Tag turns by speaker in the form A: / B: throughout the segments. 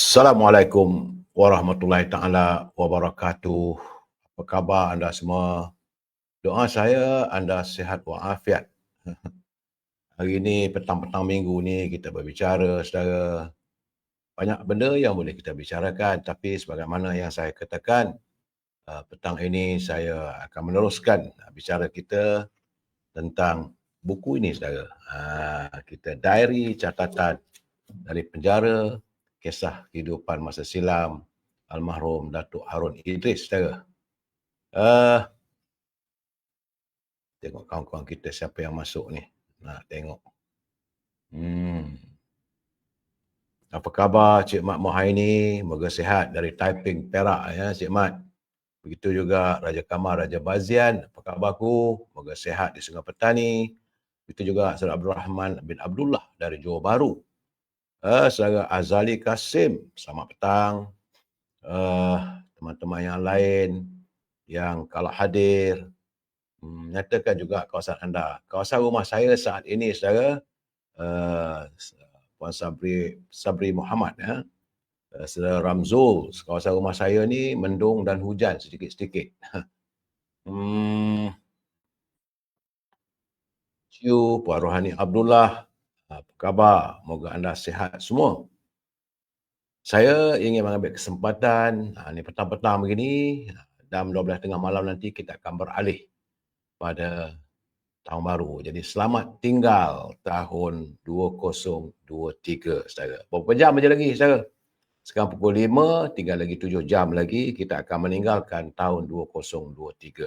A: Assalamualaikum warahmatullahi taala wabarakatuh. Apa khabar anda semua? Doa saya anda sihat walafiat. Hari ini petang-petang minggu ni kita berbicara saudara. Banyak benda yang boleh kita bicarakan, tapi sebagaimana yang saya katakan, petang ini saya akan meneruskan bicara kita tentang buku ini saudara. Kita diary catatan dari penjara, kisah kehidupan masa silam almarhum Datuk Harun Idris saudara. Tengok kawan-kawan kita siapa yang masuk ni. Nak tengok. Apa khabar Cik Mat Mohaini? Moga sihat dari Taiping Perak ya Cik Mat. Begitu juga Raja Kamal Raja Bazian. Apa khabarku? Moga sihat di Sungai Petani. Begitu juga Saudara Abdul Rahman bin Abdullah dari Johor Bahru. Saudara Azali Kasim, selamat petang. Teman-teman yang lain yang kalau hadir, nyatakan juga kawasan anda. Kawasan rumah saya saat ini, saudara, Puan Sabri Muhammad, ya. Saudara Ramzul, kawasan rumah saya ni mendung dan hujan sedikit-sedikit. Ciu, Puan Rohani Abdullah, apa khabar? Moga anda sihat semua. Saya ingin mengambil kesempatan, ni petang-petang begini, jam 12 tengah malam nanti kita akan beralih pada tahun baru. Jadi selamat tinggal tahun 2023, saudara. Berapa jam saja lagi, saudara? Sekarang pukul 5, tinggal lagi 7 jam lagi, kita akan meninggalkan tahun 2023.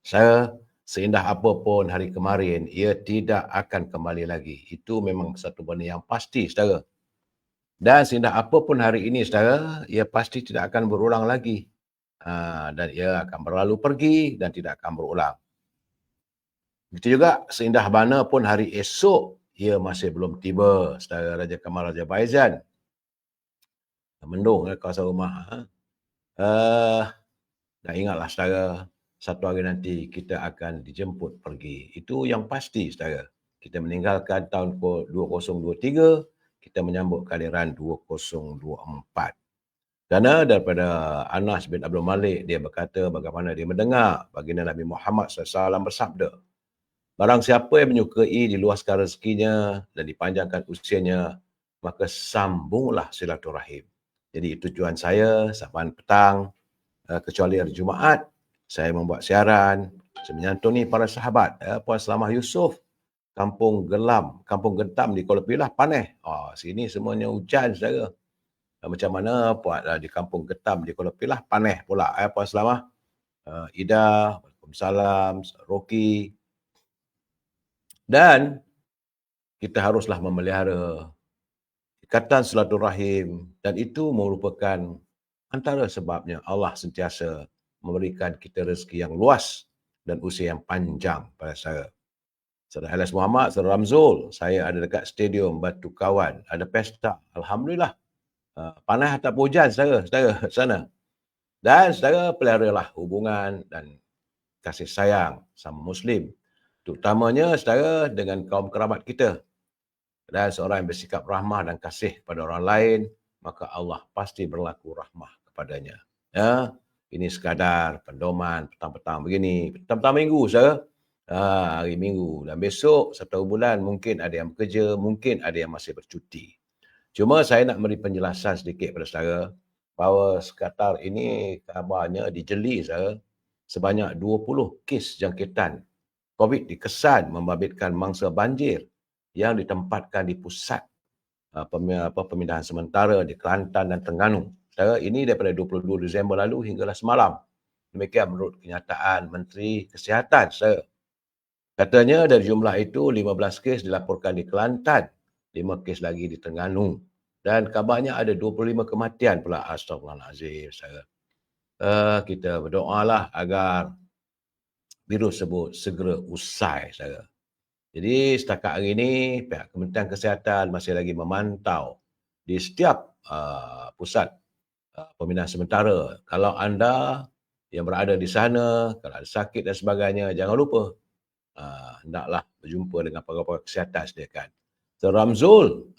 A: Saya, seindah apapun hari kemarin, ia tidak akan kembali lagi. Itu memang satu benda yang pasti, saudara. Dan seindah apapun hari ini, saudara, ia pasti tidak akan berulang lagi. Dan ia akan berlalu pergi dan tidak akan berulang. Begitu juga seindah mana pun hari esok, ia masih belum tiba, saudara Raja Kamal Raja Baizan. Mendung kawasan rumah. Dan ingatlah saudara, satu hari nanti kita akan dijemput pergi. Itu yang pasti saudara. Kita meninggalkan tahun 2023, kita menyambut kelahiran 2024. Kerana daripada Anas bin Abdul Malik, dia berkata bagaimana dia mendengar baginda Nabi Muhammad SAW bersabda, barang siapa yang menyukai diluaskan rezekinya dan dipanjangkan usianya, maka sambunglah silaturahim. Jadi itu tujuan saya saban petang, kecuali hari Jumaat, saya membuat siaran, saya menyantuni para sahabat. Puan Selamah Yusof, Kampung Gentam di Kuala Pilah, panas. Sini semuanya hujan, saudara. Macam mana puan di Kampung Gentam di Kuala Pilah, panas pula. Puan Selamah, Ida, Waalaikumsalam, Rocky. Dan kita haruslah memelihara ikatan silaturahim, dan itu merupakan antara sebabnya Allah sentiasa memberikan kita rezeki yang luas dan usia yang panjang pada saya. Saudara Alex Muhammad, Saudara Ramzul, saya ada dekat Stadium Batu Kawan, ada pesta. Alhamdulillah. Panas tak hujan, saudara sana. Dan saudara peliharalah hubungan dan kasih sayang sama Muslim, terutamanya saudara dengan kaum kerabat kita. Dan seorang yang bersikap rahmah dan kasih kepada orang lain, maka Allah pasti berlaku rahmah kepadanya. Ya, ini sekadar pendoman petang-petang begini, petang-petang minggu saudara. Hari Minggu, dan besok satu bulan mungkin ada yang bekerja, mungkin ada yang masih bercuti. Cuma saya nak beri penjelasan sedikit pada saudara bahawa Qatar ini kabarnya dijeli saudara, sebanyak 20 kes jangkitan COVID dikesan membabitkan mangsa banjir yang ditempatkan di pusat pemindahan sementara di Kelantan dan Terengganu. Saudara, ini daripada 22 Disember lalu hinggalah semalam. Demikian menurut kenyataan Menteri Kesihatan, saudara. Katanya dari jumlah itu 15 kes dilaporkan di Kelantan, 5 kes lagi di Terengganu. Dan kabarnya ada 25 kematian pula. Astagfirullahalazim, saudara. Kita berdoalah agar virus tersebut segera usai, saudara. Jadi setakat hari ini, pihak Kementerian Kesihatan masih lagi memantau di setiap pusat pemindahan sementara. Kalau anda yang berada di sana, kalau ada sakit dan sebagainya, jangan lupa hendaklah berjumpa dengan pakar-pakar kesihatan sediakan. So, Ramzul,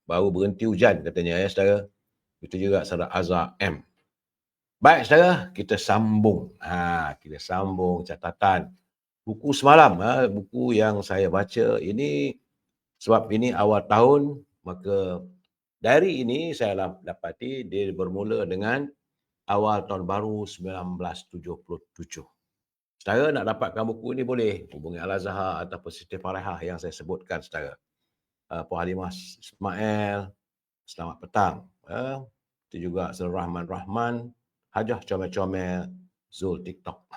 A: baru berhenti hujan katanya ya saudara. Itu juga saudara Azhar M. Baik saudara, kita sambung. Kita sambung catatan. Buku semalam, buku yang saya baca ini, sebab ini awal tahun, maka dari ini saya dapati dia bermula dengan awal tahun baru 1977. Saudara nak dapatkan buku ini boleh hubungi Al-Azhar ataupun Siti Farahah yang saya sebutkan saudara. Puan Halimah Ismail, selamat petang. Itu juga Saudara Rahman Rahman, Hajah Comel-Comel, Zul TikTok.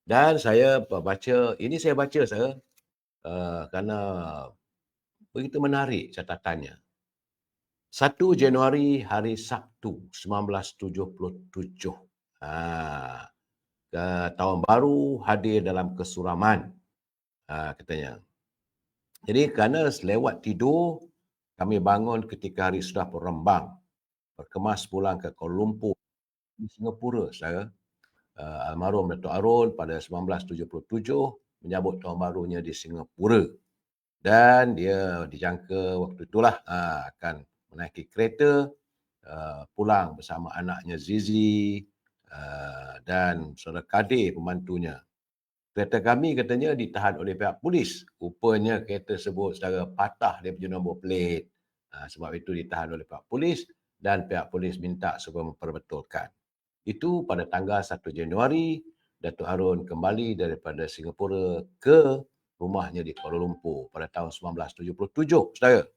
A: Dan saya baca, ini saya baca saya kerana begitu menarik catatannya. 1 Januari hari Sabtu 1977. Tahun baru hadir dalam kesuraman, katanya. Jadi kerana selewat tidur, kami bangun ketika hari sudah berembang. Berkemas pulang ke Kuala Lumpur di Singapura, saudara. Almarhum Datuk Arun pada 1977 menyambut tahun barunya di Singapura. Dan dia dijangka waktu itulah akan menaiki kereta pulang bersama anaknya Zizi dan saudara Kadir pembantunya. Kereta kami katanya ditahan oleh pihak polis. Rupanya kereta tersebut saudara patah dia punya nombor plate. Sebab itu ditahan oleh pihak polis dan pihak polis minta supaya memperbetulkan. Itu pada tanggal 1 Januari, Datuk Harun kembali daripada Singapura ke rumahnya di Kuala Lumpur pada tahun 1977, saudara.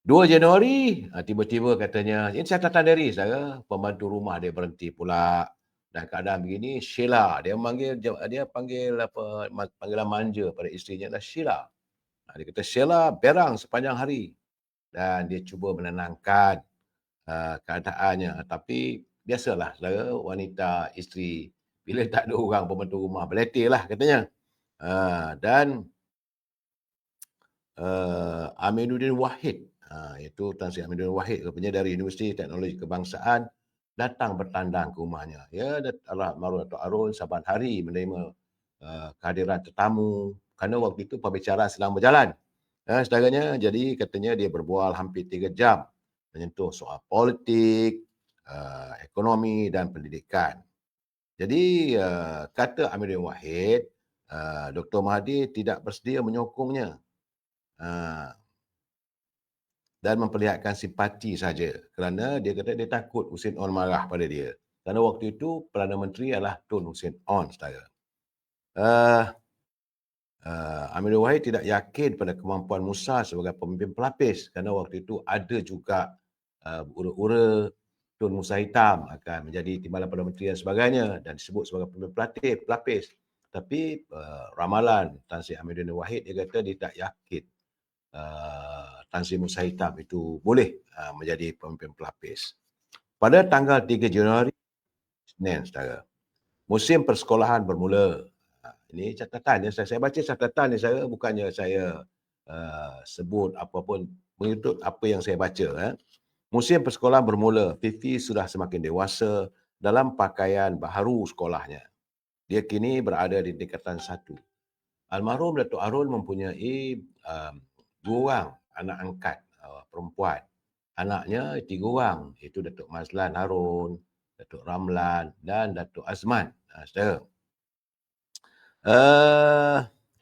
A: 2 Januari, tiba-tiba katanya, ini catatan dari saudara, pembantu rumah dia berhenti pula. Dan keadaan begini, Sheila, dia panggil apa, panggilan manja pada isterinya adalah Sheila. Dia kata, Sheila berang sepanjang hari. Dan dia cuba menenangkan keadaannya. Tapi biasalah, saudara, wanita, isteri, bila tak ada orang pembantu rumah, beletir lah katanya. Dan Aminuddin Wahid, iaitu Tan Sri Aminuddin Wahid, rupanya dari Universiti Teknologi Kebangsaan, datang bertandang ke rumahnya. Ya, almarhum Datuk Arun saban hari menerima kehadiran tetamu, kerana waktu itu pembicaraan sedang berjalan. Saudaranya, jadi katanya dia berbual hampir 3 jam menyentuh soal politik, ekonomi dan pendidikan. Jadi kata Aminuddin Wahid, Dr. Mahathir tidak bersedia menyokongnya dan memperlihatkan simpati saja, kerana dia kata dia takut Hussein On marah pada dia. Kerana waktu itu Perdana Menteri adalah Tun Hussein On, saudara. Aminuddin Wahid tidak yakin pada kemampuan Musa sebagai pemimpin pelapis, kerana waktu itu ada juga ura-ura Tun Musa Hitam akan menjadi timbalan Perdana Menteri dan sebagainya, dan disebut sebagai pemimpin pelapis. Tapi ramalan Tan Sri Aminuddin Wahid, dia kata dia tak yakin Tan Sri Musa Hitam itu boleh menjadi pemimpin pelapis. Pada tanggal 3 Januari, Senin, saudara, musim persekolahan bermula. Ini catatan, saya baca catatan ni, saya bukannya saya sebut apapun, mengikut apa yang saya baca. Musim persekolahan bermula, Fifi sudah semakin dewasa dalam pakaian baharu sekolahnya. Dia kini berada di tingkatan 1. Almarhum Datuk Arun mempunyai 2 orang anak angkat perempuan. Anaknya 3 orang, iaitu Datuk Mazlan Harun, Datuk Ramlan dan Datuk Azman. Saudara.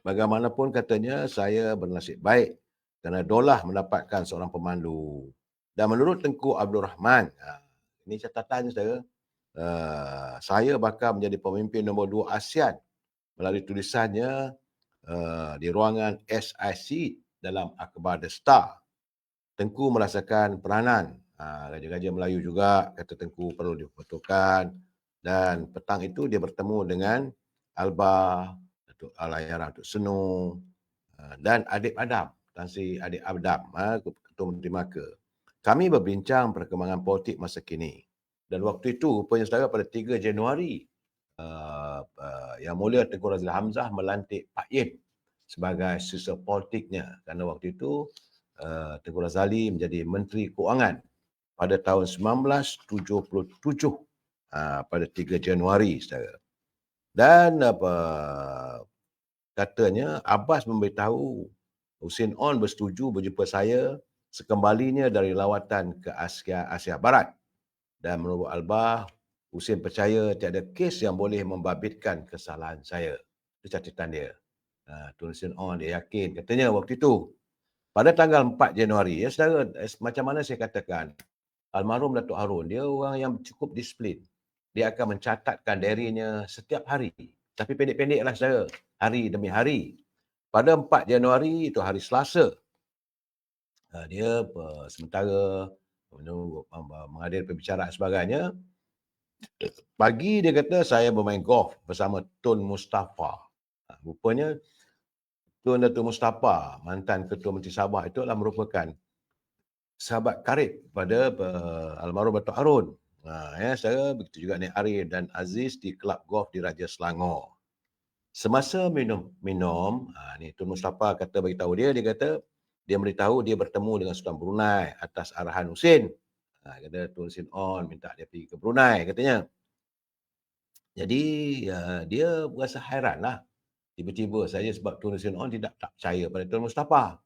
A: Bagaimanapun katanya, saya bernasib baik kerana Dolah mendapatkan seorang pemandu. Dan menurut Tengku Abdul Rahman, ini catatannya, saudara, saya bakal menjadi pemimpin nombor 2 ASEAN melalui tulisannya di ruangan SIC dalam akhbar The Star. Tengku merasakan peranan raja-raja Melayu juga, kata Tengku perlu dibetulkan. Dan petang itu dia bertemu dengan Alba, Datuk Alayaran, Datuk Senu dan Adik Adam, Tan Sri Adik Adam, Ketua Menteri Melaka. Kami berbincang perkembangan politik masa kini. Dan waktu itu, rupanya saudara, pada 3 Januari, Yang Mulia Tengku Razili Hamzah melantik Pak Yin sebagai sisa politiknya, kerana waktu itu Tengku Razali menjadi Menteri Keuangan pada tahun 1977 pada 3 Januari, saudara. Dan katanya Abbas memberitahu Hussein On bersetuju berjumpa saya sekembalinya dari lawatan ke Asia Barat. Dan menurut Albah, Husin percaya tiada kes yang boleh membabitkan kesalahan saya. Itu catatan dia. Tun Sin On dia yakin, katanya waktu itu. Pada tanggal 4 Januari, ya saudara, macam mana saya katakan, almarhum Datuk Harun, dia orang yang cukup disiplin. Dia akan mencatatkan diarinya setiap hari. Tapi pendek-pendeklah saudara, hari demi hari. Pada 4 Januari, itu hari Selasa, dia sementara menghadiri perbicaraan sebagainya. Pagi dia kata saya bermain golf bersama Tun Mustafa. Rupanya Tun Datuk Mustafa, mantan Ketua Menteri Sabah, itu adalah merupakan sahabat karib pada almarhum Datuk Harun. Saya begitu juga Nek Arif dan Aziz di kelab golf di Raja Selangor. Semasa minum, ni Tun Mustafa kata beritahu dia kata dia beritahu dia bertemu dengan Sultan Brunei atas arahan Husin. Kata Tun Sin On minta dia pergi ke Brunei katanya. Jadi dia berasa hairanlah. Tiba-tiba saja sebab Tun Sin On tak percaya pada Tun Mustafa.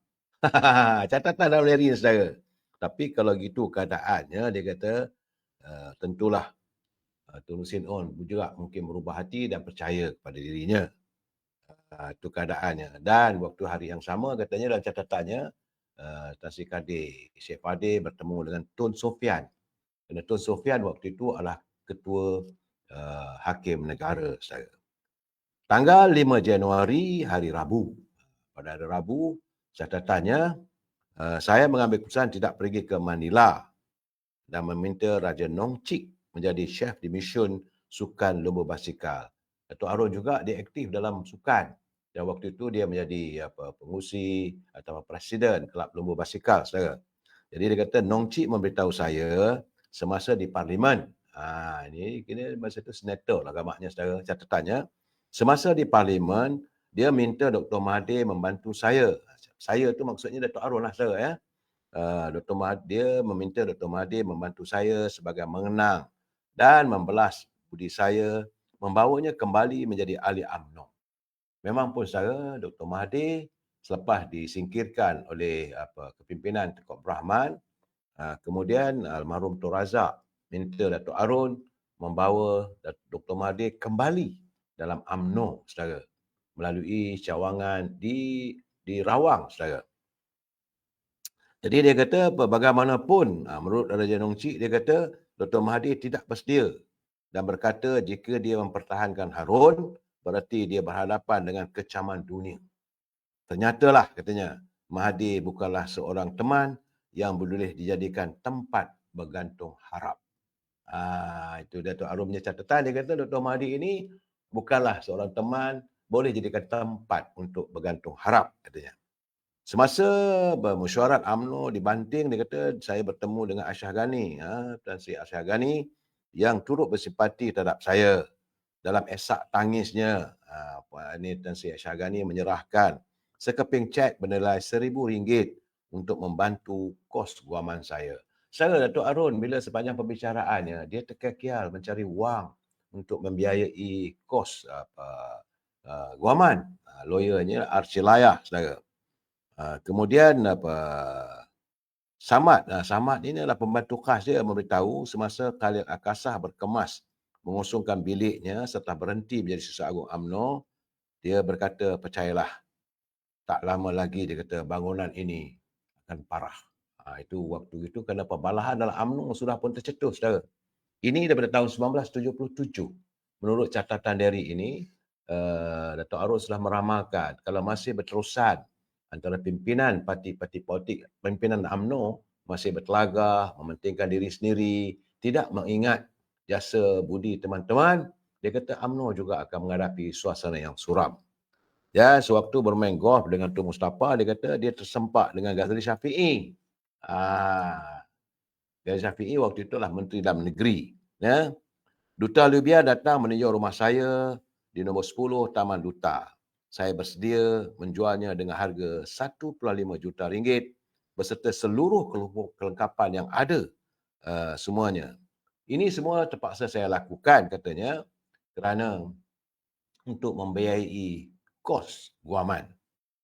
A: Catatan dalam diary saudara. Tapi kalau gitu keadaannya, dia kata tentulah Tun Sin On juga mungkin berubah hati dan percaya kepada dirinya. Itu keadaannya. Dan waktu hari yang sama katanya dalam catatannya, Tan Sri Kadir, Syed Fadil bertemu dengan Tun Sofyan. Kerana Tun Sofyan waktu itu adalah Ketua Hakim Negara. Saudara. Tanggal 5 Januari, hari Rabu. Pada hari Rabu, catatannya, saya mengambil keputusan tidak pergi ke Manila dan meminta Raja Nong Chik menjadi chef division sukan lumba basikal. Datuk Harun juga dia aktif dalam sukan. Dan waktu itu dia menjadi pengurusi atau presiden kelab lumba basikal, saudara. Jadi dia kata Nong Chik memberitahu saya semasa di parlimen. Ini kira masa itu senator lah agaknya, saudara. Catatannya, semasa di parlimen, dia minta Dr. Mahathir membantu saya. Saya tu maksudnya Datuk Harun lah, saudara ya. Dr. Mahathir meminta Dr. Mahathir membantu saya sebagai mengenang dan membelas budi saya, membawanya kembali menjadi ahli UMNO. Memang pun saudara, Dr. Mahathir selepas disingkirkan oleh kepimpinan Tengku Abdul Rahman, kemudian almarhum Tun Razak minta Datuk Harun membawa Dr. Mahathir kembali dalam UMNO, saudara, melalui cawangan di Rawang, saudara. Jadi dia kata bagaimanapun, menurut Raja Nong Chik, dia kata Dr. Mahathir tidak bersedia dan berkata jika dia mempertahankan Harun, berarti dia berhadapan dengan kecaman dunia. Ternyatalah katanya, Mahathir bukanlah seorang teman yang boleh dijadikan tempat bergantung harap. Itu Datuk Harun punya catatan. Dia kata Dr. Mahathir ini bukanlah seorang teman boleh dijadikan tempat untuk bergantung harap, katanya. Semasa bermesyuarat UMNO di Banting, dia kata saya bertemu dengan Ashraf Ghani, Tan Sri Ashraf Ghani yang turut bersimpati terhadap saya. Dalam esak tangisnya, ini Tan Sri Ashraf Ghani menyerahkan sekeping cek bernilai RM1,000 untuk membantu kos guaman saya. Saya Datuk Harun bila sepanjang pembicaraannya, dia terkekial mencari wang untuk membiayai kos guaman. Lawyernya Archilaya, saudara. Kemudian Samad. Samad ini adalah pembantu khas dia memberitahu semasa Khalid Akasah berkemas mengosongkan biliknya setelah berhenti menjadi Susah Agung UMNO, dia berkata, percayalah, tak lama lagi dia kata bangunan ini akan parah. Itu waktu itu kerana pembalahan dalam UMNO sudah pun tercetus, saudara. Ini daripada tahun 1977. Menurut catatan diary ini, Datuk Arif telah meramalkan kalau masih berterusan antara pimpinan parti-parti politik, pimpinan UMNO masih bertelagah, mementingkan diri sendiri, tidak mengingat jasa budi teman-teman, dia kata UMNO juga akan menghadapi suasana yang suram. Ya, sewaktu bermain golf dengan Tun Mustafa, dia kata dia tersempak dengan Ghazali Syafiee. Ghazali Syafiee waktu itulah Menteri Dalam Negeri. Ya. Duta Libya datang meninjau rumah saya di nombor 10 Taman Duta. Saya bersedia menjualnya dengan harga RM1.5 juta beserta seluruh kelengkapan yang ada semuanya. Ini semua terpaksa saya lakukan, katanya, kerana untuk membiayai kos guaman.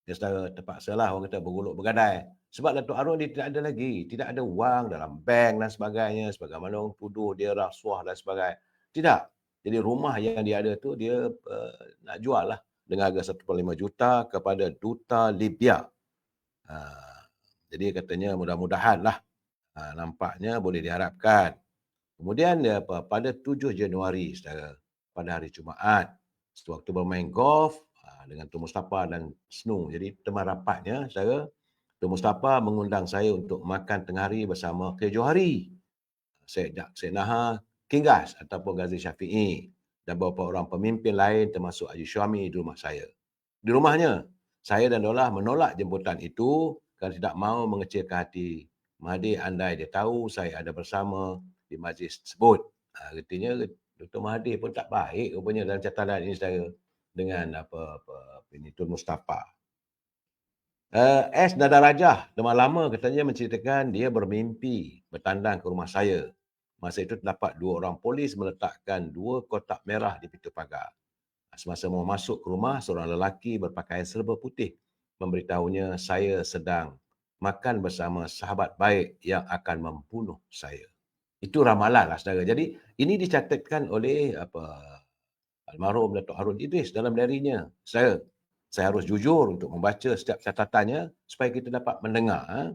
A: Dia secara terpaksalah orang kata bergolok bergadai. Sebab Datuk Harun dia tidak ada lagi, tidak ada wang dalam bank dan sebagainya, sebagaimana orang tuduh dia rasuah dan sebagainya. Tidak. Jadi rumah yang dia ada tu dia nak jual lah dengan harga 1.5 juta kepada duta Libya. Ha, jadi katanya mudah-mudahanlah, nampaknya boleh diharapkan. Kemudian dia pada 7 Januari saudara, pada hari Jumaat, sewaktu bermain golf dengan Tun Mustafa dan Snow. Jadi teman rapatnya saudara, Tun Mustafa mengundang saya untuk makan tengah hari bersama K. Johari, Syed Nahar, Kingas ataupun Ghazi Syafi'i dan beberapa orang pemimpin lain termasuk Haji Syami di rumah saya. Di rumahnya, saya dan Dolah menolak jemputan itu kerana tidak mahu mengecilkan hati Mahathir andai dia tahu saya ada bersama di majlis tersebut. Artinya Dr. Mahathir pun tak baik rupanya dalam catatan ini saya dengan ini Tun Mustafa. S. Dada Rajah, teman lama katanya menceritakan dia bermimpi bertandang ke rumah saya. Masa itu terdapat 2 orang polis meletakkan 2 kotak merah di pintu pagar. Semasa mau masuk ke rumah, seorang lelaki berpakaian serba putih memberitahunya saya sedang makan bersama sahabat baik yang akan membunuh saya. Itu ramalan lah saudara. Jadi ini dicatatkan oleh almarhum Datuk Harun Idris dalam diarinya. Saya harus jujur untuk membaca setiap catatannya supaya kita dapat mendengar.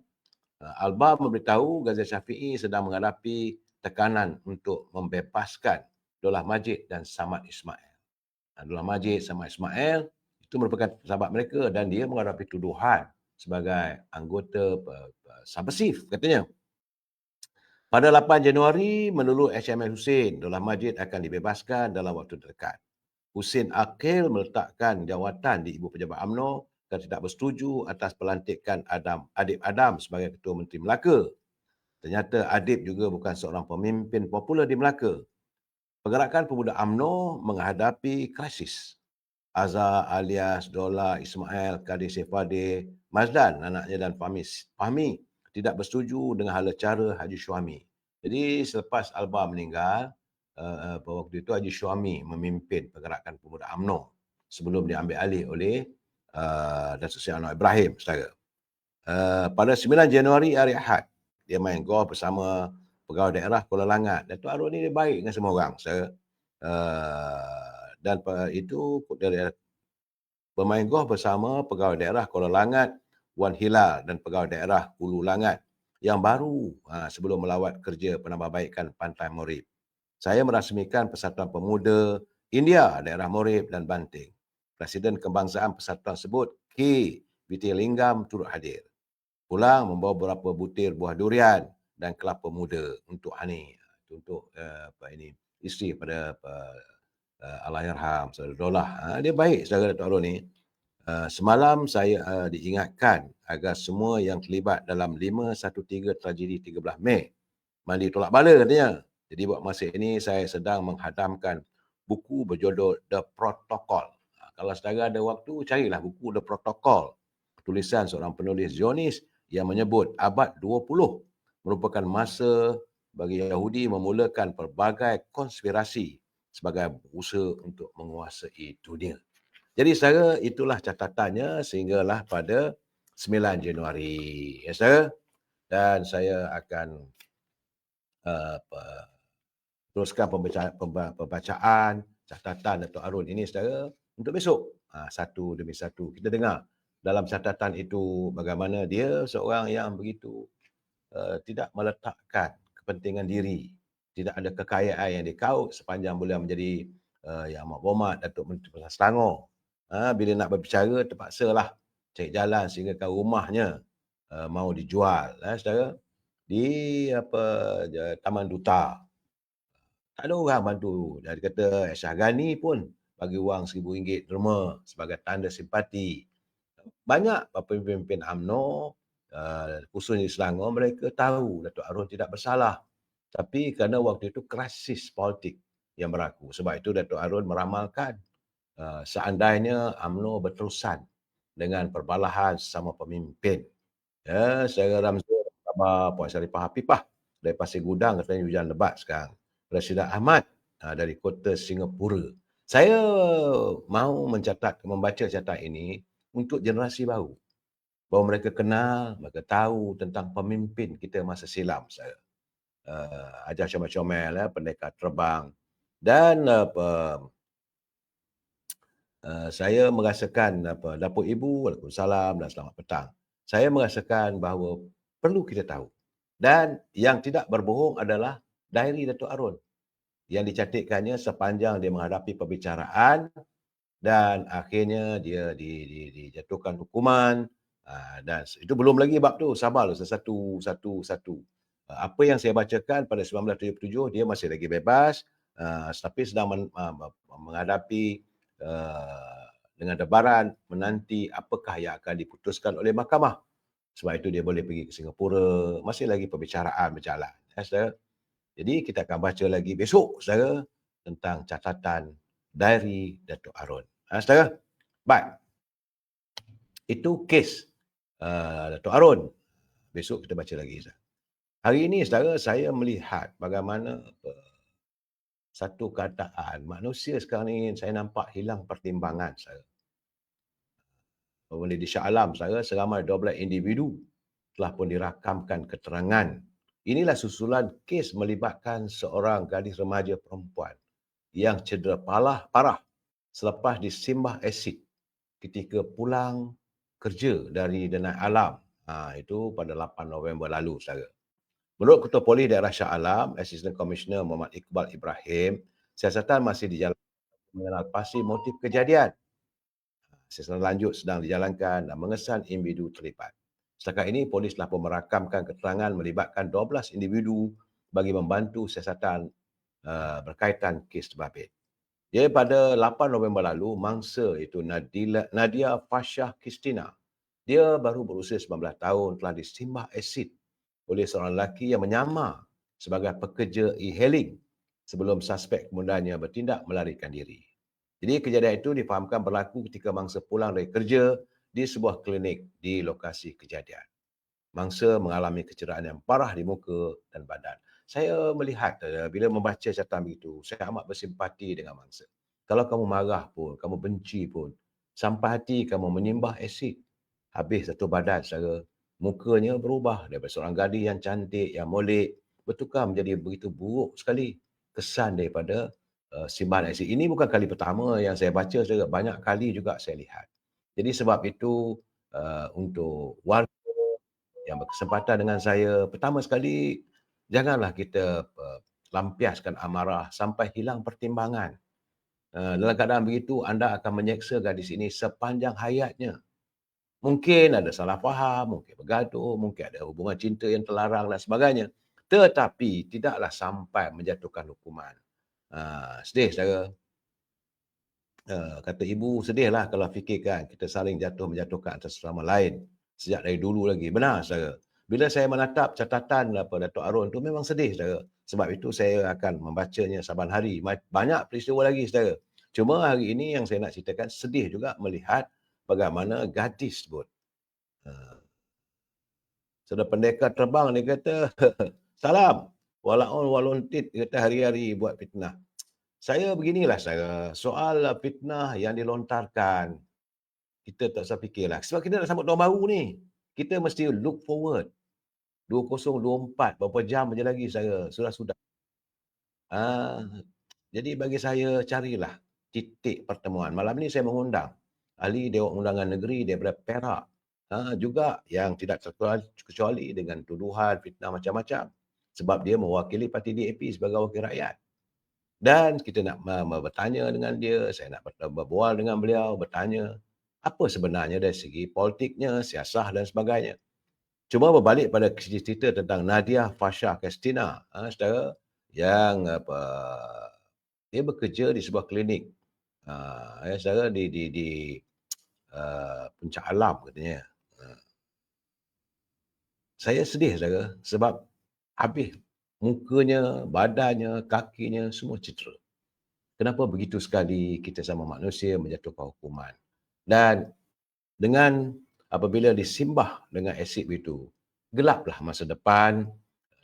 A: Alba memberitahu Ghazi Syafi'i sedang menghadapi tekanan untuk membebaskan Dollah Majid dan Samad Ismail. Dollah Majid, Samad Ismail itu merupakan sahabat mereka dan dia menghadapi tuduhan sebagai anggota subversif katanya. Pada 8 Januari, menurut HMS Hussein, Dollah Majid akan dibebaskan dalam waktu terdekat. Hussein Akil meletakkan jawatan di Ibu Pejabat UMNO dan tidak bersetuju atas pelantikan Adib Adam sebagai Ketua Menteri Melaka. Ternyata Adib juga bukan seorang pemimpin popular di Melaka. Pergerakan pemuda UMNO menghadapi krisis. Azhar alias Dollah Ismail, Kadir Sefadeh, Mazlan anaknya dan Fahmi tidak bersetuju dengan hala cara Haji Syuami. Jadi selepas Alba meninggal, waktu itu Haji Syuami memimpin pergerakan pemuda UMNO sebelum diambil alih oleh Datuk Seri Anwar Ibrahim, saudara. Pada 9 Januari hari Ahad, dia main golf bersama pegawai daerah Kuala Langat. Datuk Harun ni dia baik dengan semua orang, saudara. Dan itu dari bermain golf bersama pegawai daerah Kuala Langat, Wan Hilal dan pegawai daerah Hulu Langat yang baru sebelum melawat kerja penambahbaikan Pantai Morib. Saya merasmikan Persatuan Pemuda India daerah Morib dan Banting. Presiden Kebangsaan Persatuan tersebut, K. B.T. Linggam turut hadir. Pulang membawa beberapa butir buah durian dan kelapa muda untuk Hani, untuk isteri pada Allahyarham Saudara Dollah. Dia baik saudara Datuk Harun ni. Semalam saya diingatkan agar semua yang terlibat dalam 513 tragedi 13 Mei mandi tolak bala katanya. Jadi buat masa ini saya sedang menghadamkan buku berjudul The Protocol. Kalau saudara ada waktu, carilah buku The Protocol. Tulisan seorang penulis Zionis yang menyebut abad 20 merupakan masa bagi Yahudi memulakan pelbagai konspirasi sebagai usaha untuk menguasai dunia. Jadi saudara, itulah catatannya sehinggalah pada 9 Januari. Ya saudara, dan saya akan teruskan pembacaan catatan Datuk Harun ini saudara untuk besok. Satu demi satu kita dengar dalam catatan itu bagaimana dia seorang yang begitu tidak meletakkan kepentingan diri, tidak ada kekayaan yang dikaut sepanjang beliau menjadi Yang Amat Berhormat Datuk Menteri Besar Selangor. Bila nak berbicara terpaksalah cari jalan sehingga rumahnya mau dijual saudara di Taman Duta. Tak ada orang bantu. Dia kata Syah Ghani pun bagi wang RM1,000 derma sebagai tanda simpati. Banyak pemimpin UMNO khususnya di Selangor mereka tahu Datuk Harun tidak bersalah. Tapi kerana waktu itu krisis politik yang berlaku. Sebab itu Datuk Harun meramalkan seandainya UMNO berterusan dengan perbalahan sesama pemimpin. Ya, saya Ramzul khabar Puan Syarifah Hafifah dari Pasir Gudang katanya hujan lebat sekarang. Rashida Ahmad dari kota Singapura. Saya mahu membaca catatan ini untuk generasi baru. Bahawa mereka kenal, mereka tahu tentang pemimpin kita masa silam. Saya ajar comel-comel, pendekar terbang. Dan saya merasakan Dapur Ibu, Waalaikumsalam dan selamat petang. Saya merasakan bahawa perlu kita tahu. Dan yang tidak berbohong adalah diary Datuk Arun yang dicantikkannya sepanjang dia menghadapi perbicaraan dan akhirnya dia dijatuhkan hukuman. Dan itu belum lagi bab tu, sabarlah satu. Apa yang saya bacakan pada 1977 dia masih lagi bebas, tapi sedang menghadapi dengan debaran menanti apakah yang akan diputuskan oleh mahkamah. Sebab itu dia boleh pergi ke Singapura, masih lagi perbicaraan berjalan. Ya, saudara. Jadi kita akan baca lagi besok, saudara, tentang catatan diary Datuk Arun. Saudara, baik. Itu kes Datuk Arun. Besok kita baca lagi, saudara. Hari ini, saudara, saya melihat bagaimana satu keadaan manusia sekarang ini saya nampak hilang pertimbangan, saudara. Di Shah Alam, saudara, seramai 12 individu telah pun dirakamkan keterangan. Inilah susulan kes melibatkan seorang gadis remaja perempuan yang cedera parah selepas disimbah asid ketika pulang kerja dari Danai Alam. Itu pada 8 November lalu, saudara. Menurut Ketua Polis Daerah Shah Alam, Assistant Commissioner Muhammad Iqbal Ibrahim, siasatan masih dijalankan mengenal pasti motif kejadian. Siasatan lanjut sedang dijalankan dan mengesan individu terlibat. Setakat ini, polis telah pun merakamkan keterangan melibatkan 12 individu bagi membantu siasatan berkaitan kes terbabit. Jadi pada 8 November lalu, mangsa itu Nadia Fashah Kristina, dia baru berusia 19 tahun, telah disimbah asid oleh seorang lelaki yang menyamar sebagai pekerja e-hailing sebelum suspek kemudiannya bertindak melarikan diri. Jadi kejadian itu difahamkan berlaku ketika mangsa pulang dari kerja di sebuah klinik di lokasi kejadian. Mangsa mengalami kecederaan yang parah di muka dan badan. Saya melihat bila membaca catatan begitu, saya amat bersimpati dengan mangsa. Kalau kamu marah pun, kamu benci pun, sampai hati kamu menyimbah asid, habis satu badan secara mukanya berubah daripada seorang gadis yang cantik, yang molek, bertukar menjadi begitu buruk sekali kesan daripada simbahan asid. Ini bukan kali pertama yang saya baca, banyak kali juga saya lihat. Jadi sebab itu untuk warga yang berkesempatan dengan saya, pertama sekali janganlah kita lampiaskan amarah sampai hilang pertimbangan. Dalam keadaan begitu, anda akan menyeksa gadis ini sepanjang hayatnya. Mungkin ada salah faham, mungkin bergaduh, mungkin ada hubungan cinta yang terlarang dan sebagainya. Tetapi tidaklah sampai menjatuhkan hukuman. Sedih, saudara. Kata ibu, sedihlah kalau fikirkan kita saling menjatuhkan atas sesama lain. Sejak dari dulu lagi. Benar, saudara. Bila saya menatap catatan Datuk Arun tu memang sedih, saudara. Sebab itu saya akan membacanya saban hari. Banyak peristiwa lagi, saudara. Cuma hari ini yang saya nak ceritakan, sedih juga melihat bagaimana gadis tersebut. Saudara pendekar terbang dia kata, salam, walaun waluntit, dia kata hari-hari buat fitnah. Saya beginilah, saya soal fitnah yang dilontarkan, kita tak usah fikirlah. Sebab kita nak sambut tahun baru ni. Kita mesti look forward. 2024, berapa jam je lagi saya sudah. Jadi bagi saya, carilah titik pertemuan. Malam ni saya mengundang ahli Dewan Undangan Negeri daripada Perak. Juga yang tidak terkecuali dengan tuduhan fitnah macam-macam. Sebab dia mewakili parti DAP sebagai wakil rakyat. Dan kita nak bertanya dengan dia, saya nak berbual dengan beliau, bertanya apa sebenarnya dari segi politiknya, siasah dan sebagainya. Cuma berbalik pada cerita tentang Nadia Fashah Kristina, saudara, yang dia bekerja di sebuah klinik, saudara, di Puncak Alam katanya. Saya sedih, saudara, sebab habis mukanya, badannya, kakinya semua cedera. Kenapa begitu sekali kita sama manusia menjatuhkan hukuman? Dan dengan apabila disimbah dengan asid itu, gelaplah masa depan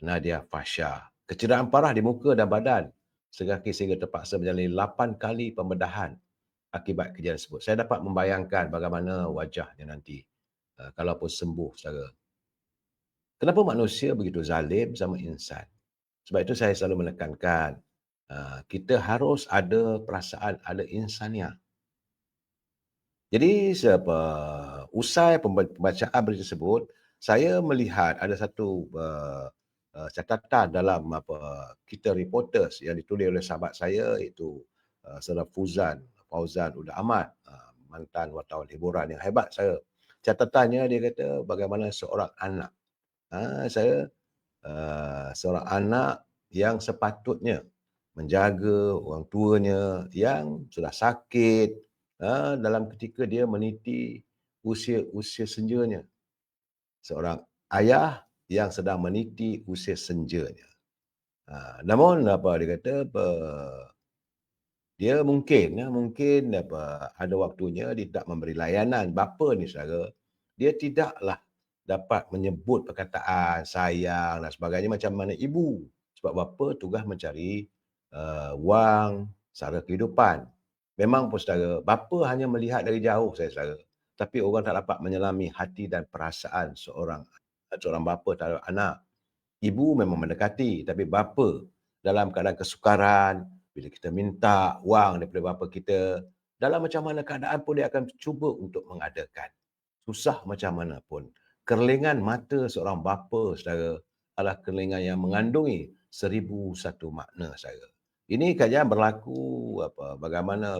A: Nadia Fashah. Kecederaan parah di muka dan badan, sehingga terpaksa menjalani 8 kali pembedahan akibat kejadian tersebut. Saya dapat membayangkan bagaimana wajahnya nanti kalaupun sembuh saudara. Kenapa manusia begitu zalim sama insan? Sebab itu saya selalu menekankan, kita harus ada perasaan, ada insaniah. Jadi usai pembacaan berita tersebut, saya melihat ada satu catatan dalam kita reporters yang ditulis oleh sahabat saya, iaitu Saudara Fauzan Uda Ahmad, mantan wartawan hiburan yang hebat saya. Catatannya dia kata bagaimana seorang anak, seorang anak yang sepatutnya menjaga orang tuanya yang sudah sakit, dalam ketika dia meniti usia senjanya. Seorang ayah yang sedang meniti usia senjanya. Namun dia kata dia mungkin ada waktunya dia tak memberi layanan. Bapa ni saudara, dia tidaklah dapat menyebut perkataan sayang dan sebagainya macam mana ibu. Sebab bapa tugas mencari wang sara kehidupan. Memang pun saudara, bapa hanya melihat dari jauh saudara. Tapi orang tak dapat menyelami hati dan perasaan seorang bapa terhadap anak. Ibu memang mendekati, tapi bapa dalam keadaan kesukaran, bila kita minta wang daripada bapa kita, dalam macam mana keadaan pun dia akan cuba untuk mengadakan. Susah macam mana pun. Kerlingan mata seorang bapa, saudara, adalah kerlingan yang mengandungi 1001 makna, saudara. Ini kajian berlaku bagaimana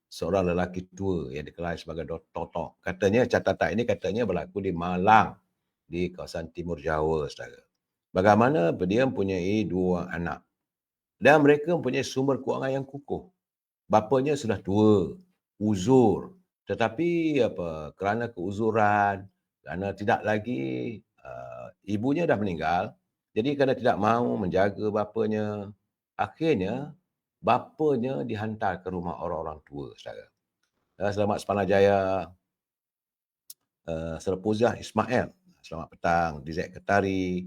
A: seorang lelaki tua yang dikenali sebagai Totok. Catatan ini katanya berlaku di Malang, di kawasan Timur Jawa, saudara. Bagaimana dia mempunyai 2 anak dan mereka mempunyai sumber kewangan yang kukuh. Bapanya sudah tua, uzur, tetapi kerana keuzuran, kerana tidak lagi ibunya dah meninggal, jadi kerana tidak mahu menjaga bapanya, akhirnya bapanya dihantar ke rumah orang-orang tua, saudara. Selamat Sepanah Jaya, Saudara Puziah Ismail. Selamat petang, DZ Ketari,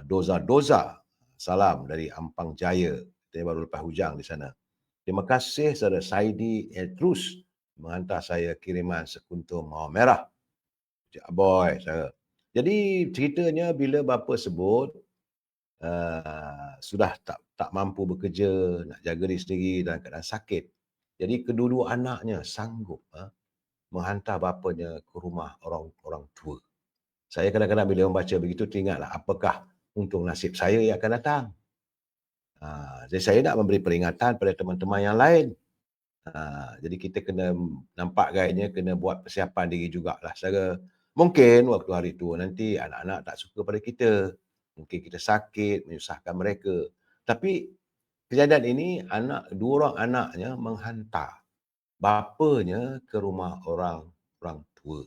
A: Doza. Salam dari Ampang Jaya. Kita baru lepas hujang di sana. Terima kasih Saudara Saidi Edrus menghantar saya kiriman sekuntum mawar merah. Cik Aboy, saya. Jadi ceritanya bila bapa sebut sudah tak mampu bekerja, nak jaga diri sendiri dalam keadaan sakit. Jadi kedua-dua anaknya sanggup menghantar bapanya ke rumah orang tua. Saya kadang-kadang bila membaca begitu teringatlah apakah untung nasib saya yang akan datang. Jadi saya nak memberi peringatan pada teman-teman yang lain. Jadi kita kena nampak gayanya, kena buat persiapan diri jugalah. Mungkin waktu hari tua nanti anak-anak tak suka pada kita. Mungkin kita sakit, menyusahkan mereka. Tapi kejadian ini dua orang anaknya menghantar bapanya ke rumah orang tua.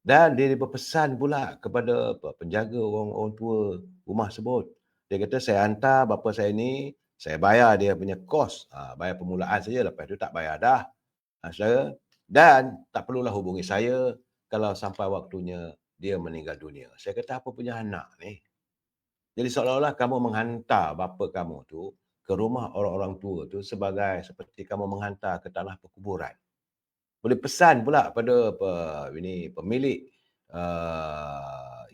A: Dan dia berpesan pula kepada penjaga orang tua rumah tersebut. Dia kata, saya hantar bapa saya ni, saya bayar dia punya kos. Bayar permulaan saja, lepas tu tak bayar dah. Saudara. Dan tak perlulah hubungi saya kalau sampai waktunya dia meninggal dunia. Saya kata, apa punya anak ni? Jadi seolah-olah kamu menghantar bapa kamu tu ke rumah orang-orang tua tu seperti kamu menghantar ke tanah perkuburan. Boleh pesan pula pada pemilik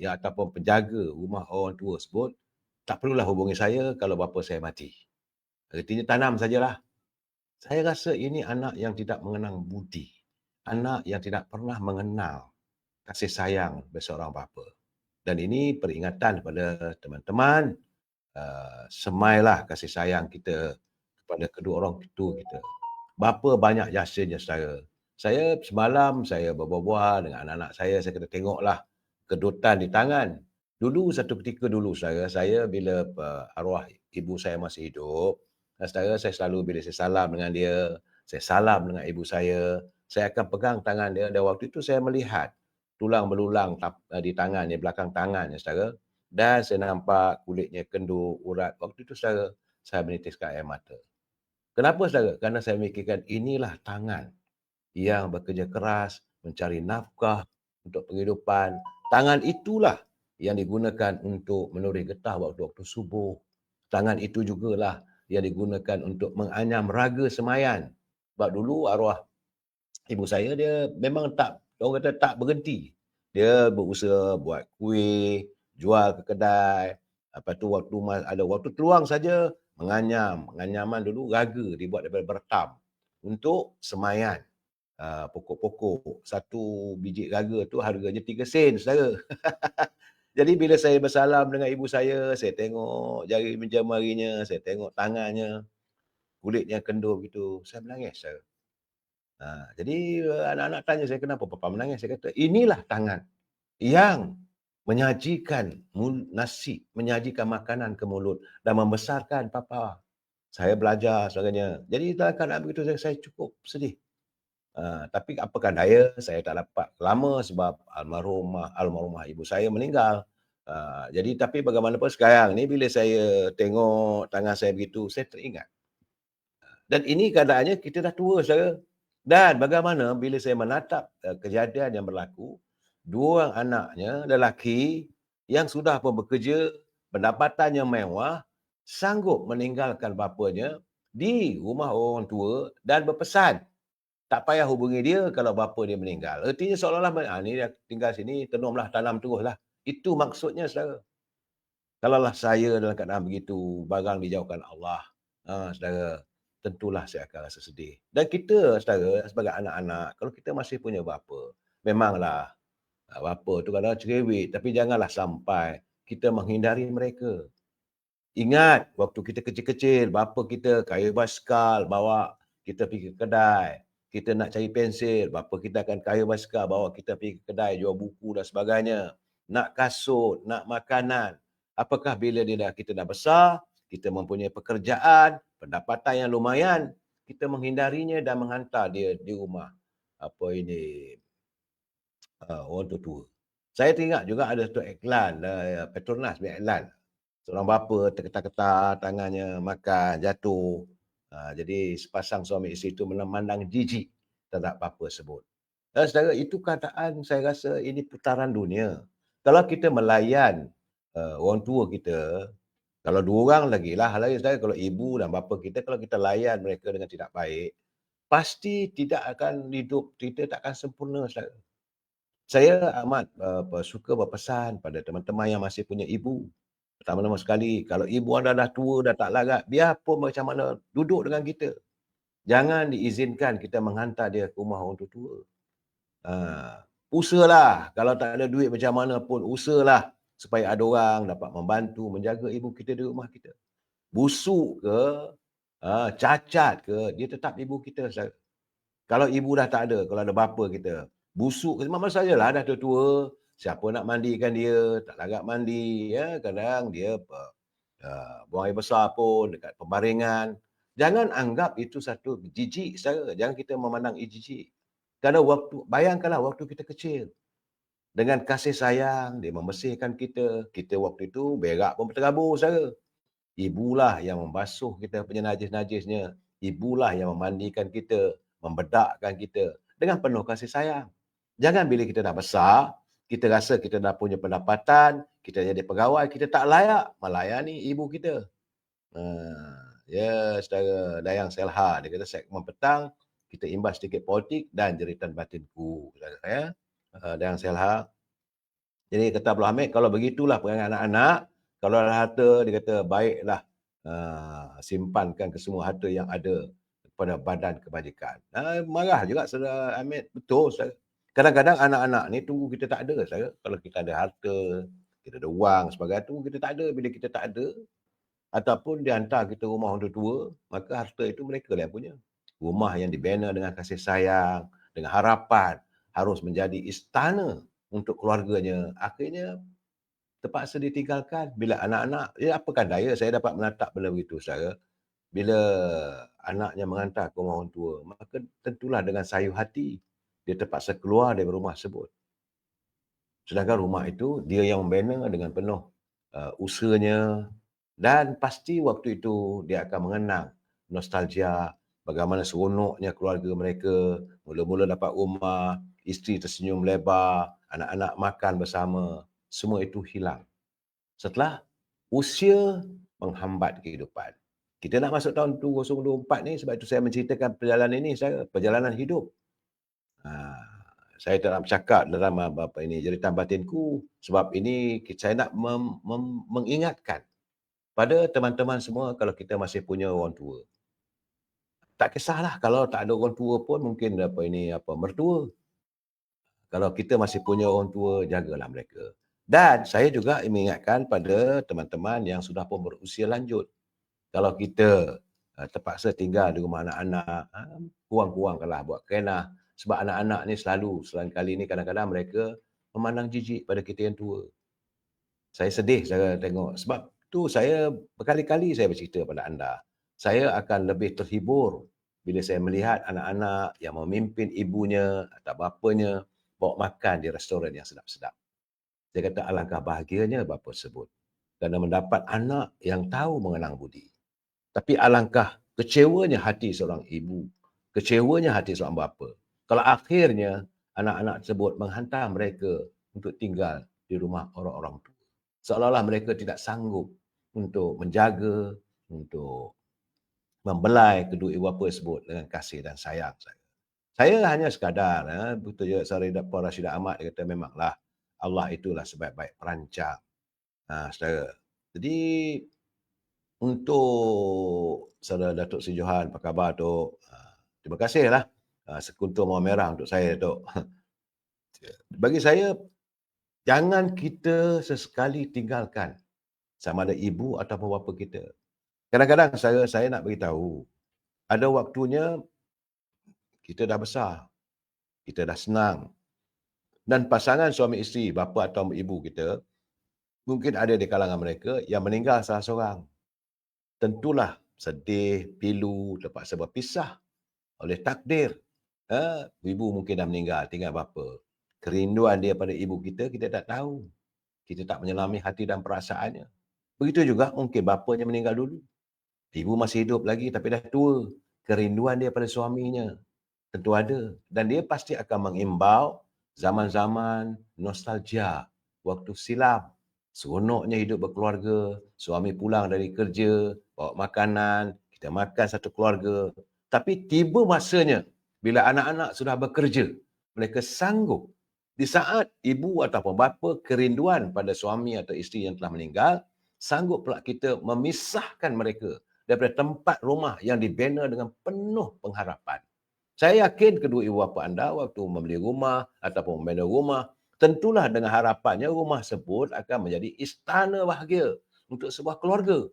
A: yang ataupun penjaga rumah orang tua tersebut, tak perlulah hubungi saya kalau bapa saya mati. Artinya tanam sajalah. Saya rasa ini anak yang tidak mengenang budi. Anak yang tidak pernah mengenal kasih sayang dari seorang bapa. Dan ini peringatan kepada teman-teman, semailah kasih sayang kita kepada kedua orang tua kita. Bapa banyak jasanya, saudara. Saya semalam saya berbual dengan anak-anak saya kena tengoklah kedutan di tangan. Satu ketika dulu, saudara, saya bila arwah ibu saya masih hidup, saudara, saya selalu bila saya salam dengan dia, saya salam dengan ibu saya akan pegang tangan dia dan waktu itu saya melihat tulang belulang di tangan, di belakang tangan, saudara, dan saya nampak kulitnya kendur, urat. Waktu itu, saudara, saya menitiskan air mata. Kenapa, saudara? Kerana saya memikirkan inilah tangan yang bekerja keras, mencari nafkah untuk penghidupan. Tangan itulah yang digunakan untuk menuri getah waktu-waktu subuh. Tangan itu jugalah yang digunakan untuk menganyam raga semayan Sebab dulu arwah ibu saya dia memang tak, orang kata tak berhenti. Dia berusaha buat kuih, jual ke kedai. Lepas tu ada waktu terluang saja menganyam. Menganyaman dulu raga dibuat daripada bertam untuk semayan pokok-pokok. Satu biji raga tu harganya 3 sen, saudara. Jadi bila saya bersalam dengan ibu saya tengok jari jemarinya, saya tengok tangannya, kulitnya kendur begitu. Saya menangis, saudara. Jadi anak-anak tanya saya, "Kenapa papa menangis?" Saya kata, "Inilah tangan yang menyajikan nasi, menyajikan makanan ke mulut dan membesarkan papa. Saya belajar sebagainya." Jadi dalam keadaan begitu saya cukup sedih. Tapi apakan daya, saya tak dapat lama sebab almarhumah ibu saya meninggal. Jadi tapi bagaimanapun sekarang ni bila saya tengok tangan saya begitu, saya teringat. Dan ini keadaannya kita dah tua, saudara. Dan bagaimana bila saya menatap kejadian yang berlaku, dua orang anaknya lelaki yang sudah pun bekerja, pendapatannya mewah, sanggup meninggalkan bapanya di rumah orang tua dan berpesan, tak payah hubungi dia kalau bapa dia meninggal. Artinya seolah-olah, ni dia tinggal sini, tenumlah, tanam teruslah. Itu maksudnya, saudara. Kalaulah saya dalam keadaan begitu, barang dijauhkan Allah, saudara, tentulah saya akan rasa sedih. Dan kita, saudara, sebagai anak-anak, kalau kita masih punya bapa, memanglah bapa tu kadang cerewet, tapi janganlah sampai kita menghindari mereka. Ingat, waktu kita kecil-kecil, bapa kita kayuh basikal, bawa kita pergi ke kedai. Kita nak cari pensil, bapa kita akan kayuh basikal, bawa kita pergi ke kedai, jual buku dan sebagainya. Nak kasut, nak makanan. Apakah bila kita dah besar, kita mempunyai pekerjaan, pendapatan yang lumayan, kita menghindarinya dan menghantar dia di rumah orang tua-tua. Saya teringat juga ada satu iklan, Petronas punya iklan. Seorang bapa terketar-ketar tangannya, makan, jatuh. Jadi sepasang suami isteri itu memandang jijik terhadap bapa tersebut. Dan saudara, itu keadaan saya rasa ini putaran dunia. Kalau kita melayan orang tua kita, kalau dua orang lagi lah, lagi saudara, kalau ibu dan bapa kita, kalau kita layan mereka dengan tidak baik, pasti tidak akan hidup kita tak akan sempurna, saudara. Saya amat suka berpesan pada teman-teman yang masih punya ibu. Pertama-tama sekali, kalau ibu anda dah tua, dah tak larat, biarpun macam mana duduk dengan kita. Jangan diizinkan kita menghantar dia ke rumah orang tua. Usahalah, kalau tak ada duit macam mana pun, usahalah supaya ada orang dapat membantu menjaga ibu kita di rumah kita. Busuk ke, cacat ke, dia tetap ibu kita. Kalau ibu dah tak ada, kalau ada bapa kita, busuk, memang sajalah dah tua-tua, siapa nak mandikan dia, tak larat mandi, ya, kadang dia buang air besar pun dekat pembaringan. Jangan anggap itu satu jijik, saudara. Jangan kita memandang jijik. Kerana bayangkanlah waktu kita kecil, dengan kasih sayang, dia membersihkan kita. Kita waktu itu berak pun berterabur, saudara. Ibulah yang membasuh kita punya najis-najisnya. Ibulah yang memandikan kita, membedakkan kita dengan penuh kasih sayang. Jangan bila kita dah besar, kita rasa kita dah punya pendapatan, kita jadi pegawai, kita tak layak melayani ibu kita. Ya, saudara Dayang Selha, dia kata segmen petang, kita imbas sedikit politik dan jeritan batinku. Saudara, ya. Dayang Selha. Jadi kata Abdul Hamid, kalau begitulah perangai anak-anak, kalau ada harta, dia kata baiklah simpankan ke semua harta yang ada kepada badan kebajikan. Marah juga saudara Hamid, betul saudara. Kadang-kadang anak-anak ni tunggu kita tak ada, saudara. Kalau kita ada harta, kita ada wang sebagainya, tunggu kita tak ada. Bila kita tak ada, ataupun dihantar kita rumah orang tua, maka harta itu mereka yang punya. Rumah yang dibina dengan kasih sayang, dengan harapan, harus menjadi istana untuk keluarganya. Akhirnya terpaksa ditinggalkan. Bila anak-anak, apakan daya saya dapat menatap benda begitu, saudara. Bila anaknya mengantar ke rumah orang tua, maka tentulah dengan sayu hati, dia terpaksa keluar dari rumah tersebut. Sedangkan rumah itu, dia yang membina dengan penuh usahanya, dan pasti waktu itu dia akan mengenang nostalgia bagaimana seronoknya keluarga mereka, mula-mula dapat rumah, isteri tersenyum lebar, anak-anak makan bersama, semua itu hilang. Setelah usia menghambat kehidupan. Kita nak masuk tahun 2024 ni, sebab itu saya menceritakan perjalanan ini, perjalanan hidup. Ha, saya tak nak bercakap dalam apa ini jeritan batinku, sebab ini saya nak mengingatkan pada teman-teman semua, kalau kita masih punya orang tua. Tak kisahlah kalau tak ada orang tua pun, mungkin mertua. Kalau kita masih punya orang tua, jagalah mereka. Dan saya juga mengingatkan pada teman-teman yang sudah pun berusia lanjut. Kalau kita terpaksa tinggal di rumah anak-anak, kurang-kurangkanlah buat kerenah. Sebab anak-anak ni selain kali ni kadang-kadang mereka memandang jijik pada kita yang tua. Saya sedih saya tengok. Sebab tu saya berkali-kali saya bercerita pada anda. Saya akan lebih terhibur bila saya melihat anak-anak yang memimpin ibunya atau bapanya bawa makan di restoran yang sedap-sedap. Saya kata alangkah bahagianya bapa tersebut kerana mendapat anak yang tahu mengenang budi. Tapi alangkah kecewanya hati seorang ibu, kecewanya hati seorang bapa, kalau akhirnya anak-anak tersebut menghantar mereka untuk tinggal di rumah orang-orang tua. Seolah-olah mereka tidak sanggup untuk menjaga, untuk membelai kedua ibu bapa tersebut dengan kasih dan sayang saya. Saya hanya sekadar, betul je Puan Rashidah Ahmad, dia kata memanglah Allah itulah sebaik-baik perancang. Saudara. Jadi untuk saudara Datuk Seri Johan, apa khabar Tok? Terima kasihlah sekuntum mawar merah untuk saya Tok. Bagi saya, jangan kita sesekali tinggalkan sama ada ibu ataupun bapa kita. Kadang-kadang saya nak beritahu, ada waktunya kita dah besar, kita dah senang, dan pasangan suami isteri, bapa atau ibu kita, mungkin ada di kalangan mereka yang meninggal salah seorang. Tentulah sedih, pilu, terpaksa berpisah oleh takdir. Ibu mungkin dah meninggal, tinggal bapa. Kerinduan dia pada ibu kita tak tahu. Kita tak menyelami hati dan perasaannya. Begitu juga mungkin bapanya meninggal dulu. Ibu masih hidup lagi tapi dah tua. Kerinduan dia pada suaminya tentu ada. Dan dia pasti akan mengimbau zaman-zaman nostalgia, waktu silam. Seronoknya hidup berkeluarga, suami pulang dari kerja, bawa makanan, kita makan satu keluarga. Tapi tiba masanya bila anak-anak sudah bekerja, mereka sanggup di saat ibu ataupun bapa kerinduan pada suami atau isteri yang telah meninggal, sanggup pula kita memisahkan mereka daripada tempat rumah yang dibina dengan penuh pengharapan. Saya yakin kedua ibu bapa anda waktu membeli rumah ataupun membina rumah, tentulah dengan harapannya rumah tersebut akan menjadi istana bahagia untuk sebuah keluarga.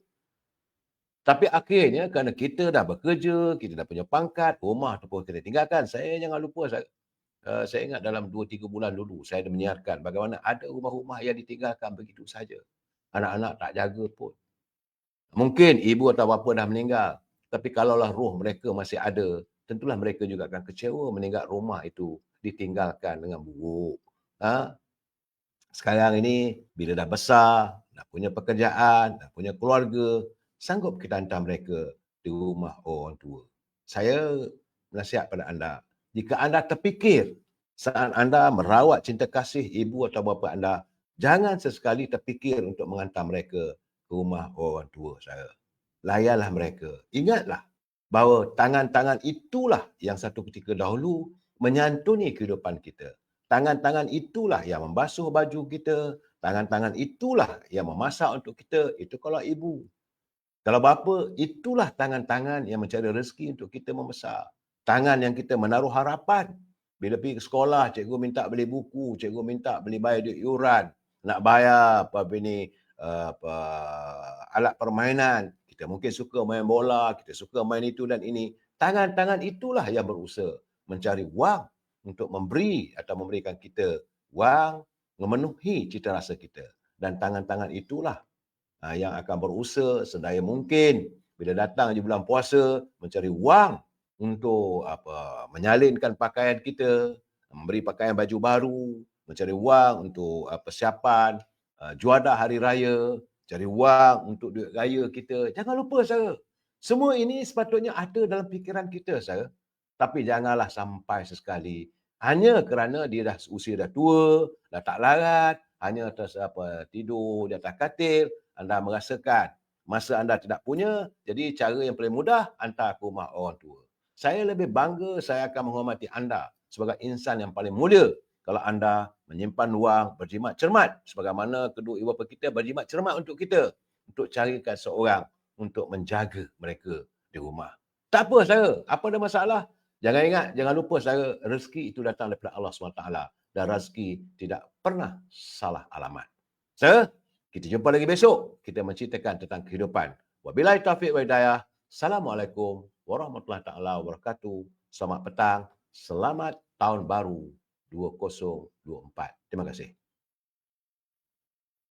A: Tapi akhirnya kerana kita dah bekerja, kita dah punya pangkat, rumah tu pun kita tinggalkan. Saya jangan lupa, saya ingat dalam 2-3 bulan dulu, saya ada menyiarkan bagaimana ada rumah-rumah yang ditinggalkan begitu saja. Anak-anak tak jaga pun. Mungkin ibu atau bapa dah meninggal, tapi kalaulah roh mereka masih ada, tentulah mereka juga akan kecewa meninggal rumah itu ditinggalkan dengan buruk. Sekarang ini, bila dah besar, dah punya pekerjaan, dah punya keluarga, sanggup kita hantar mereka di rumah orang tua. Saya nasihat pada anda, jika anda terfikir saat anda merawat cinta kasih ibu atau bapa anda, jangan sesekali terfikir untuk menghantar mereka ke rumah orang tua saya. Layanlah mereka. Ingatlah bahawa tangan-tangan itulah yang satu ketika dahulu menyantuni kehidupan kita. Tangan-tangan itulah yang membasuh baju kita. Tangan-tangan itulah yang memasak untuk kita. Itu kalau ibu. Kalau bapa, itulah tangan-tangan yang mencari rezeki untuk kita membesar. Tangan yang kita menaruh harapan. Bila pergi ke sekolah, cikgu minta beli buku, cikgu minta beli bayar duit yuran, nak bayar alat permainan. Kita mungkin suka main bola, kita suka main itu dan ini. Tangan-tangan itulah yang berusaha mencari wang untuk memberi atau memberikan kita wang, memenuhi cita rasa kita. Dan tangan-tangan itulah yang akan berusaha sedaya mungkin bila datang di bulan puasa mencari wang untuk menyalinkan pakaian kita, memberi pakaian baju baru, mencari wang untuk persiapan juadah hari raya, cari wang untuk duit raya kita. Jangan lupa saudara. Semua ini sepatutnya ada dalam fikiran kita saudara. Tapi janganlah sampai sesekali hanya kerana dia dah usia dah tua, dah tak larat, hanya atas tidur di atas katil, anda merasakan Masa anda tidak punya, jadi cara yang paling mudah, hantar ke rumah orang tua. Saya lebih bangga, saya akan menghormati anda sebagai insan yang paling mulia kalau anda menyimpan wang berjimat cermat sebagaimana kedua ibu bapa kita berjimat cermat untuk kita, untuk carikan seorang untuk menjaga mereka di rumah. Tak apa saudara, apa ada masalah? Jangan ingat, jangan lupa saudara, rezeki itu datang daripada Allah SWT dan rezeki tidak pernah salah alamat. Saudara, kita jumpa lagi besok. Kita menceritakan tentang kehidupan. Wabillahi taufiq wa hidayah. Assalamualaikum warahmatullahi taala wabarakatuh. Selamat petang. Selamat tahun baru 2024. Terima kasih.